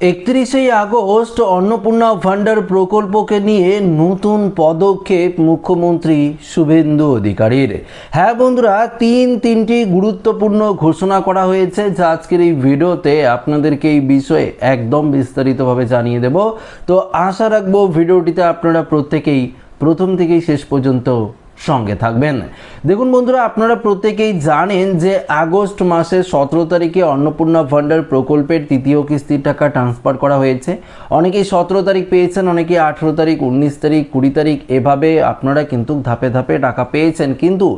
31শে August Annapurna ভান্ডার প্রকল্পকে নিয়ে নতুন পদক্ষেপ মুখ্যমন্ত্রী শুভেন্দু অধিকারীর। হ্যাঁ বন্ধুরা, তিনটি গুরুত্বপূর্ণ ঘোষণা করা হয়েছে, যা আজকের এই ভিডিওতে আপনাদেরকে এই বিষয়ে একদম বিস্তারিতভাবে জানিয়ে দেব। তো আশা রাখবো ভিডিওটিতে আপনারা প্রত্যেকেই প্রথম থেকেই শেষ পর্যন্ত সঙ্গে থাকবেন। দেখুন বন্ধুরা, আপনারা প্রত্যেকেই জানেন যে আগস্ট মাসের 17 তারিখে অন্নপূর্ণা ভান্ডার প্রকল্পের তৃতীয় কিস্তির টাকা ট্রান্সফার করা হয়েছে। অনেকেই 17 তারিখ পেয়েছেন, অনেকেই 18 তারিখ, 19 তারিখ, 20 তারিখ, এভাবে আপনারা কিন্তু ধাপে ধাপে টাকা পেয়েছেন। কিন্তু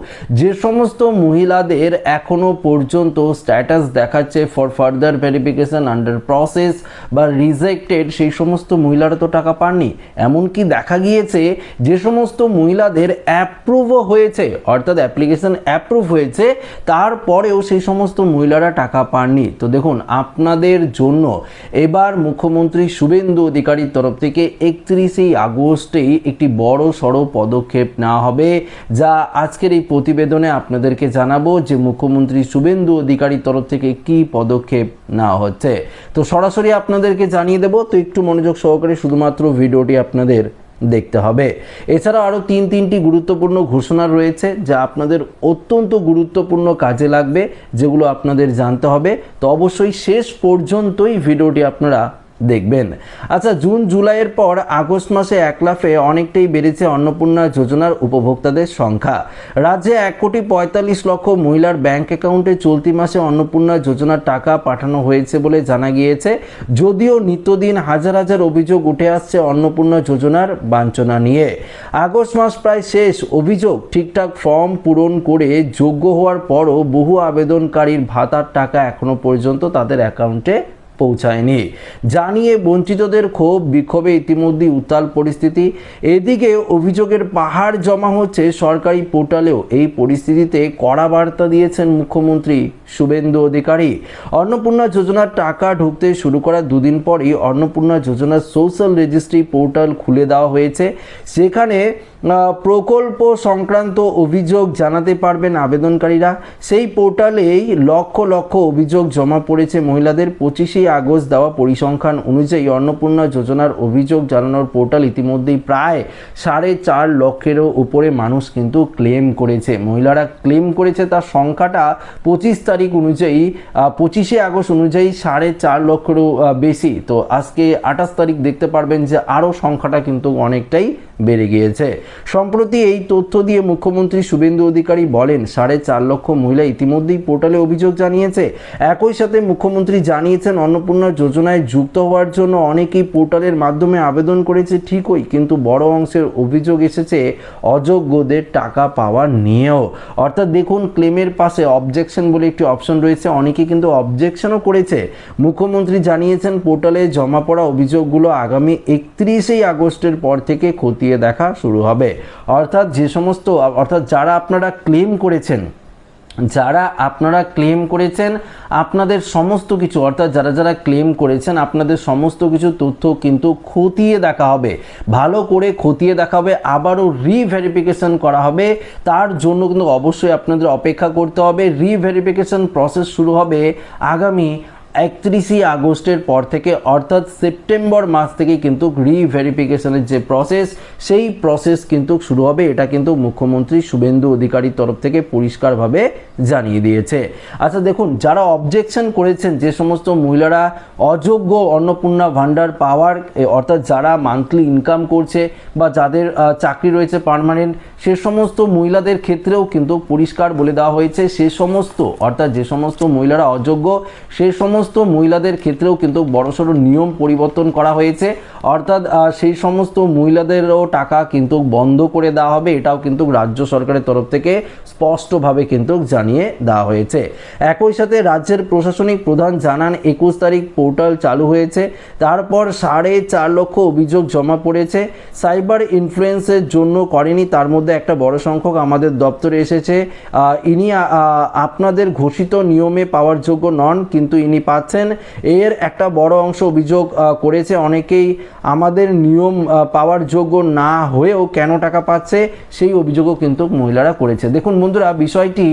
যে সমস্ত মহিলাদের এখনো পর্যন্ত স্ট্যাটাস দেখাচ্ছে for further verification, under process বা রিজেক্টেড, সেই সমস্ত মহিলারা তো টাকা পাননি। এমনকি দেখা গিয়েছে যে সমস্ত মহিলাদের অ্যাপ্রুভও হয়েছে, অর্থাৎ অ্যাপ্লিকেশন অ্যাপ্রুভ হয়েছে, তারপরেও সেই সমস্ত মহিলারা টাকা পাননি। তো দেখুন, আপনাদের জন্য এবার মুখ্যমন্ত্রী শুভেন্দু অধিকারীর তরফ থেকে 31শে আগস্টেই একটি বড় সড়ো পদক্ষেপ নেওয়া হবে, যা আজকের এই প্রতিবেদনে আপনাদেরকে জানাবো যে মুখ্যমন্ত্রী শুভেন্দু অধিকারীর তরফ থেকে কী পদক্ষেপ নেওয়া হচ্ছে। তো সরাসরি আপনাদেরকে জানিয়ে দেব, তো একটু মনোযোগ সহকারে শুধুমাত্র ভিডিওটি আপনাদের দেখতে হবে। এছাড়াও আরও তিনটি গুরুত্বপূর্ণ ঘোষণা রয়েছে, যা আপনাদের অত্যন্ত গুরুত্বপূর্ণ কাজে লাগবে, যেগুলো আপনাদের জানতে হবে। তো অবশ্যই শেষ পর্যন্তই ভিডিওটি আপনারা দেখবেন। আচ্ছা, জুন জুলাইয়ের পর আগস্ট মাসে এক লাফে অনেকটাই বেড়েছে অন্নপূর্ণা যোজনার উপভোক্তাদের সংখ্যা। রাজ্যে 1,45,00,000 মহিলার ব্যাংক অ্যাকাউন্টে চলতি মাসে অন্নপূর্ণা যোজনার টাকা পাঠানো হয়েছে বলে জানা গিয়েছে। যদিও নিত্যদিন হাজার হাজার অভিযোগ উঠে আসছে অন্নপূর্ণা যোজনার বাঞ্ছনা নিয়ে। আগস্ট মাস প্রায় শেষ। অভিযোগ, ঠিকঠাক ফর্ম পূরণ করে যোগ্য হওয়ার পরও বহু আবেদনকারীর ভাতার টাকা এখনো পর্যন্ত তাদের অ্যাকাউন্টে পৌঁছায়নি। জানিয়ে বঞ্চিতদের ক্ষোভ বিক্ষোভে ইতিমধ্যেই উত্তাল পরিস্থিতি। এদিকে অভিযোগের পাহাড় জমা হচ্ছে সরকারি পোর্টালেও। এই পরিস্থিতিতে কড়া বার্তা দিয়েছেন মুখ্যমন্ত্রী শুভেন্দু অধিকারী। অন্নপূর্ণা যোজনার টাকা ঢুকতে শুরু করার দুদিন পরই অন্নপূর্ণা যোজনার সোশ্যাল রেজিস্ট্রি পোর্টাল খুলে দেওয়া হয়েছে। সেখানে প্রকল্প সংক্রান্ত অভিযোগ জানাতে পারবেন আবেদনকারীরা। সেই পোর্টালেই লক্ষ লক্ষ অভিযোগ জমা পড়েছে মহিলাদের। 25শে আগস্ট দেওয়া পরিসংখ্যান অনুযায়ী অন্নপূর্ণা যোজনার অভিযোগ জানানোর পোর্টাল ইতিমধ্যেই প্রায় 4.5 লক্ষেরও উপরে মানুষ কিন্তু ক্লেম করেছে। মহিলারা ক্লেম করেছে, তার সংখ্যাটা 25 তারিখ অনুযায়ী, 25শে আগস্ট অনুযায়ী 4.5 লক্ষেরও বেশি। তো আজকে 28 তারিখ দেখতে পারবেন যে আরও সংখ্যাটা কিন্তু অনেকটাই বেড়ে গিয়েছে। সম্প্রতি এই তথ্য দিয়ে মুখ্যমন্ত্রী শুভেন্দু অধিকারী বলেন, 4.5 লক্ষ মহিলা ইতিমধ্যেই পোর্টালে অভিযোগ জানিয়েছে। একই সাথে মুখ্যমন্ত্রী জানিয়েছেন, অন্নপূর্ণা যোজনায় যুক্ত হওয়ার জন্য অনেকেই পোর্টালের মাধ্যমে আবেদন করেছে ঠিকই, কিন্তু বড় অংশের অভিযোগ এসেছে অযোগ্যদের টাকা পাওয়া নিয়েও। অর্থাৎ দেখুন, ক্লেমের পাশে অবজেকশন বলে একটি অপশন রয়েছে, অনেকে কিন্তু অবজেকশনও করেছে। মুখ্যমন্ত্রী জানিয়েছেন, পোর্টালে জমা পড়া অভিযোগগুলো আগামী 31শে আগস্টের পর থেকে খতিয়ে দেখা শুরু হবে। অর্থাৎ যারা আপনারা ক্লেম করেছেন আপনাদের সমস্ত কিছু, অর্থাৎ যারা ক্লেম করেছেন আপনাদের সমস্ত কিছু তথ্য কিন্তু খতিয়ে দেখা হবে, ভালো করে খতিয়ে দেখা হবে, আবারও রিভেরিফিকেশন করা হবে। তার জন্য কিন্তু অবশ্যই আপনাদের অপেক্ষা করতে হবে। রিভেরিফিকেশন প্রসেস শুরু হবে আগামী 31শে আগস্টের পর থেকে, অর্থাৎ সেপ্টেম্বর মাস থেকে কিন্তু রিভেরিফিকেশনের যে প্রসেস, সেই প্রসেস কিন্তু শুরু হবে। এটা কিন্তু মুখ্যমন্ত্রী শুভেন্দু অধিকারীর তরফ থেকে পরিষ্কারভাবে জানিয়ে দিয়েছে। আচ্ছা দেখুন, যারা অবজেকশন করেছেন, যে সমস্ত মহিলারা অযোগ্য অন্নপূর্ণা ভান্ডার পাওয়ার, অর্থাৎ যারা মান্থলি ইনকাম করছে বা যাদের চাকরি রয়েছে পার্মানেন্ট, সে সমস্ত মহিলাদের ক্ষেত্রেও কিন্তু পরিষ্কার বলে দেওয়া হয়েছে, যে সমস্ত মহিলারা অযোগ্য, সে সমস্ত মহিলাদের ক্ষেত্রেও কিন্তু বড়সড় নিয়ম পরিবর্তন করা হয়েছে। অর্থাৎ সেই সমস্ত মহিলাদেরও টাকা কিন্তু বন্ধ করে দেওয়া হবে। এটাও কিন্তু রাজ্য সরকারের তরফ থেকে স্পষ্টভাবে কিন্তু জানিয়ে দেওয়া হয়েছে। একই সাথে রাজ্যের প্রশাসনিক প্রধান জানান, 21 তারিখ পোর্টাল চালু হয়েছে, তারপর 4.5 লক্ষ অভিযোগ জমা পড়েছে। সাইবার ইনফ্লুয়েন্সের জন্য করেনি, তার মধ্যে একটা বড় সংখ্যক আমাদের দপ্তরে এসেছে। ইনি আপনাদের ঘোষিত নিয়মে পাওয়ার যোগ্য নন, কিন্তু ইনি পাচ্ছেন, এর একটা বড় অংশ অভিযোগ করেছে। অনেকেই আমাদের নিয়ম পাওয়ার যোগ্য না হয়েও কেন টাকা পাচ্ছে সেই অভিযোগও কিন্তু মহিলারা করেছে। দেখুন বন্ধুরা, বিষয়টি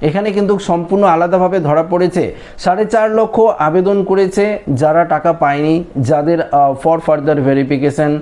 এখানে কিন্তু সম্পূর্ণ আলাদাভাবে ধরা পড়েছে। 4.5 লক্ষ আবেদন করেছে যারা টাকা পায়নি, যাদের for further verification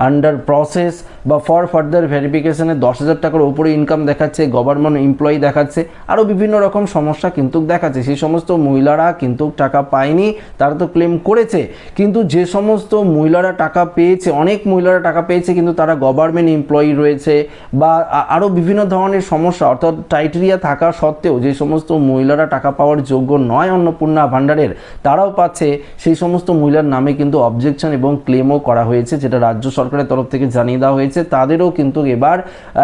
under process বা ফর ফার্দার ভেরিফিকেশনে 10,000 টাকার উপরে ইনকাম দেখাচ্ছে, গভর্নমেন্ট এমপ্লয়ি দেখাচ্ছে, আরও বিভিন্ন রকম সমস্যা কিন্তু দেখাচ্ছে। সেই সমস্ত মহিলারা কিন্তু টাকা পায়নি, তারা তো ক্লেম করেছে, কিন্তু যে সমস্ত মহিলারা টাকা পেয়েছে, অনেক মহিলারা টাকা পেয়েছে কিন্তু তারা গভর্নমেন্ট এমপ্লয়ি রয়েছে বা আরও বিভিন্ন ধরনের সমস্যা, অর্থাৎ ক্রাইটেরিয়া থাকা সত্ত্বেও যে সমস্ত মহিলারা টাকা পাওয়ার যোগ্য নয় অন্নপূর্ণা ভাণ্ডারের, তারাও পাচ্ছে, সেই সমস্ত মহিলার নামে কিন্তু অবজেকশন এবং ক্লেমও করা হয়েছে, যেটা রাজ্য সরকারের তরফ থেকে জানিয়ে দেওয়া হয়েছে। তাদেরও কিন্তু এবার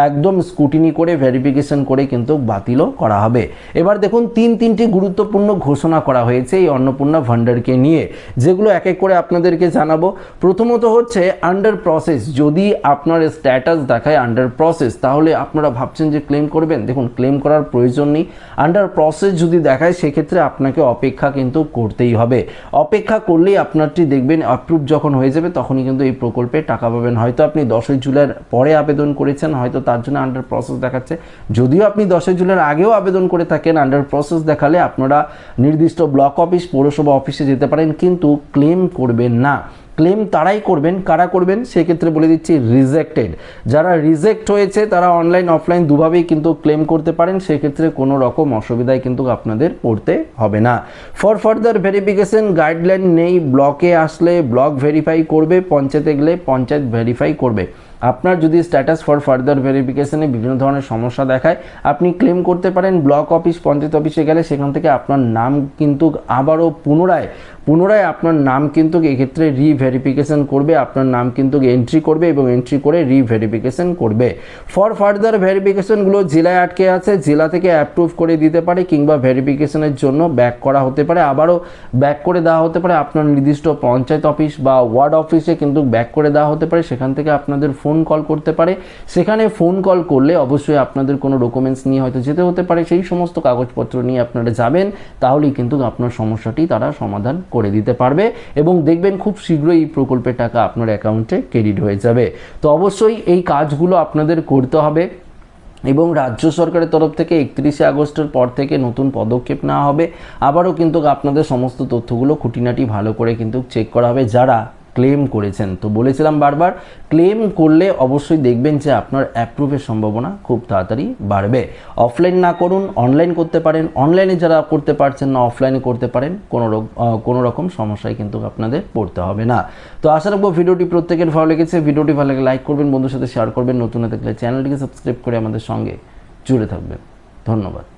একদম স্কুটিনি করে ভেরিফিকেশন করে কিন্তু বাতিলও করা হবে। এবার দেখুন তিনটি গুরুত্বপূর্ণ ঘোষণা করা হয়েছে এই অন্নপূর্ণা ভাণ্ডারকে নিয়ে, যেগুলো এক এক করে আপনাদেরকে জানাবো। প্রথমত হচ্ছে আন্ডার প্রসেস। যদি আপনার স্ট্যাটাস দেখায় আন্ডার প্রসেস, তাহলে আপনারা ভাবছেন যে ক্লেম করবেন, দেখুন ক্লেম করার প্রয়োজন নেই। আন্ডার প্রসেস যদি দেখায় সেক্ষেত্রে আপনাকে অপেক্ষা কিন্তু করতেই হবে। অপেক্ষা করলেই আপনারটি দেখবেন অ্যাপ্রুভ যখন হয়ে যাবে তখনই কিন্তু এই প্রকল্পে টাকা পাবেন। হয়তো আপনি 10ই জুলাইয়ের পরে আবেদন করেছেন, হয়তো তার জন্য আন্ডার প্রসেস দেখাচ্ছে। যদিও আপনি 10ই জুলাইয়ের আগেও আবেদন করে থাকেন, আন্ডার প্রসেস দেখালে আপনারা নির্দিষ্ট ব্লক অফিস, পৌরসভা অফিসে যেতে পারেন, কিন্তু ক্লেম করবেন না। ক্লেম তারাই করবেন, কারা করবেন সেক্ষেত্রে বলে দিচ্ছি, রিজেক্টেড। যারা রিজেক্ট হয়েছে তারা অনলাইন অফলাইন দুভাবেই কিন্তু ক্লেম করতে পারেন, সেক্ষেত্রে কোনো রকম অসুবিধায় কিন্তু আপনাদের পড়তে হবে না। ফর ফার্দার ভেরিফিকেশন গাইডলাইন নেই, ব্লকে আসলে ব্লক ভেরিফাই করবে, পঞ্চায়েতে গেলে পঞ্চায়েত ভেরিফাই করবে। আপনার যদি স্ট্যাটাস ফর ফার্দার ভেরিফিকেশনে বিভিন্ন ধরনের সমস্যা দেখায়, আপনি ক্লেম করতে পারেন ব্লক অফিস, পঞ্চায়েত অফিসে গেলে সেখান থেকে আপনার নাম কিন্তু আবারও পুনরায় আপনার নাম কিন্তু এক্ষেত্রে রিভেরিফিকেশন করবে, আপনার নাম কিন্তু এন্ট্রি করবে এবং এন্ট্রি করে রিভেরিফিকেশন করবে। ফর ফার্দার ভেরিফিকেশনগুলো জেলায় আটকে আছে, জেলা থেকে অ্যাপ্রুভ করে দিতে পারে, কিংবা ভেরিফিকেশনের জন্য ব্যাক করা হতে পারে, আবারও ব্যাক করে দেওয়া হতে পারে। আপনার নির্দিষ্ট পঞ্চায়েত অফিস বা ওয়ার্ড অফিসে কিন্তু ব্যাক করে দেওয়া হতে পারে, সেখান থেকে আপনাদের ফোন কল করতে পারে। সেখানে ফোন কল করলে অবশ্যই আপনাদের কোনো ডকুমেন্টস নিয়ে হয়তো যেতে হতে পারে, সেই সমস্ত কাগজপত্র নিয়ে আপনারা যাবেন, তাহলেই কিন্তু আপনার সমস্যাটি তারা সমাধান করে দিতে পারবে এবং দেখবেন খুব শীঘ্রই এই প্রকল্পের টাকা আপনার অ্যাকাউন্টে ক্রেডিট হয়ে যাবে। তো অবশ্যই এই কাজগুলো আপনাদের করতে হবে এবং রাজ্য সরকারের তরফ থেকে 31শে আগস্টের পর থেকে নতুন পদক্ষেপ নেওয়া হবে। আবারও কিন্তু আপনাদের সমস্ত তথ্যগুলো খুঁটিনাটি ভালো করে কিন্তু চেক করা হবে যারা ক্লেম করেছেন। তো বলেছিলাম বারবার, ক্লেম করলে অবশ্যই দেখবেন যে আপনার অ্যাপ্রুভের সম্ভাবনা খুব তাড়াতাড়ি বাড়বে। অফলাইন না করুন, অনলাইন করতে পারেন। অনলাইনে যারা করতে পারছেন না, অফলাইনে করতে পারেন, কোনো রকম সমস্যায় কিন্তু আপনাদের পড়তে হবে না। তো আশা রাখবো ভিডিওটি প্রত্যেকের ভালো লেগেছে। ভিডিওটি ভালো লাগলে লাইক করবেন, বন্ধুর সাথে শেয়ার করবেন, নতুন থাকলে চ্যানেলটিকে সাবস্ক্রাইব করে আমাদের সঙ্গে জুড়ে থাকবেন। ধন্যবাদ।